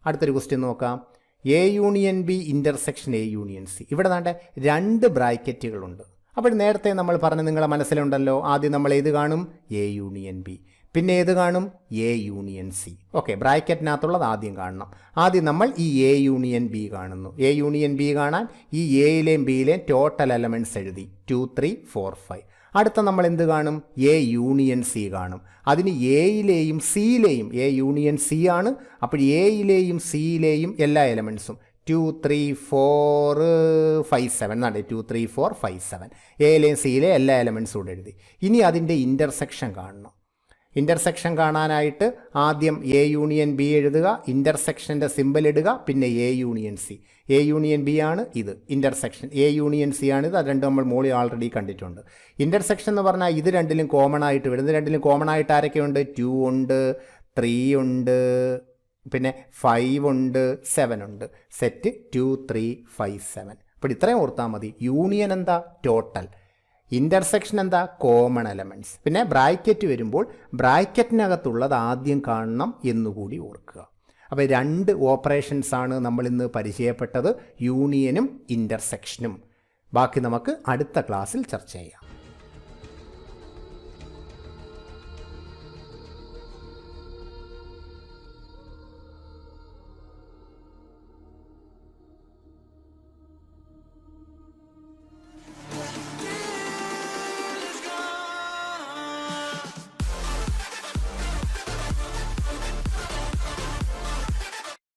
അടുത്തൊരു ക്വസ്റ്റ്യൻ നോക്കാം. A union B intersection A union C. ഇവിടെ ദാണ്ടെ 2 ബ്രാക്കറ്റുകളുണ്ട്. അപ്പോൾ നേരത്തെ നമ്മൾ പറഞ്ഞ് നിങ്ങളെ മനസ്സിലുണ്ടല്ലോ, ആദ്യം നമ്മൾ ഏത് കാണും? A union B. പിന്നെ ഏത് കാണും? A union C. ഓക്കെ, ബ്രാക്കറ്റിനകത്തുള്ളത് ആദ്യം കാണണം. ആദ്യം നമ്മൾ ഈ എ യൂണിയൻ ബി കാണുന്നു. എ യൂണിയൻ ബി കാണാൻ ഈ എയിലെയും ബിയിലെയും ടോട്ടൽ എലമെൻറ്റ്സ് എഴുതി 2 3 4 5. അടുത്ത നമ്മൾ എന്ത് കാണും? എ യൂണിയൻ സി കാണും. അതിന് എയിലെയും സിയിലെയും, എ യൂണിയൻ സി ആണ്, അപ്പോൾ എയിലെയും സിയിലെയും എല്ലാ എലമെൻറ്റ്സും 2 3 4 5 7 എന്നാണ്. 2 3 4 5 7 എയിലെയും സിയിലെ എല്ലാ എലമെൻറ്റ്സും കൂടെ എഴുതി. ഇനി അതിൻ്റെ ഇൻ്റർസെക്ഷൻ കാണണം. ഇൻ്റർസെക്ഷൻ കാണാനായിട്ട് ആദ്യം എ യൂണിയൻ ബി എഴുതുക, ഇൻ്റർസെക്ഷൻ്റെ സിമ്പൽ ഇടുക, പിന്നെ A union C. A union B ആണ് ഇത് ഇൻ്റർസെക്ഷൻ, എ യൂണിയൻ സി ആണിത്. അത് രണ്ടും നമ്മൾ മോളിൽ ഓൾറെഡി കണ്ടിട്ടുണ്ട്. ഇൻ്റർസെക്ഷൻ എന്ന് പറഞ്ഞാൽ ഇത് രണ്ടിലും കോമൺ ആയിട്ട് വരുന്നത്. രണ്ടിലും കോമൺ ആയിട്ട് ആരൊക്കെയുണ്ട്? 2 ഉണ്ട്, 3 ഉണ്ട്, പിന്നെ 5 ഉണ്ട്, 7 ഉണ്ട്. സെറ്റ് 2 3 5 7. അപ്പോൾ ഇത്രയും ഓർത്താൽ മതി. യൂണിയൻ എന്താ? ടോട്ടൽ. ഇൻ്റർസെക്ഷൻ എന്താ? Common elements. പിന്നെ ബ്രാക്കറ്റ് വരുമ്പോൾ ബ്രാക്കറ്റിനകത്തുള്ളത് ആദ്യം കാണണം എന്നുകൂടി ഓർക്കുക. അപ്പോൾ 2 ഓപ്പറേഷൻസാണ് നമ്മളിന്ന് പരിചയപ്പെട്ടത്, യൂണിയനും ഇൻ്റർസെക്ഷനും. ബാക്കി നമുക്ക് അടുത്ത ക്ലാസ്സിൽ ചർച്ച ചെയ്യാം.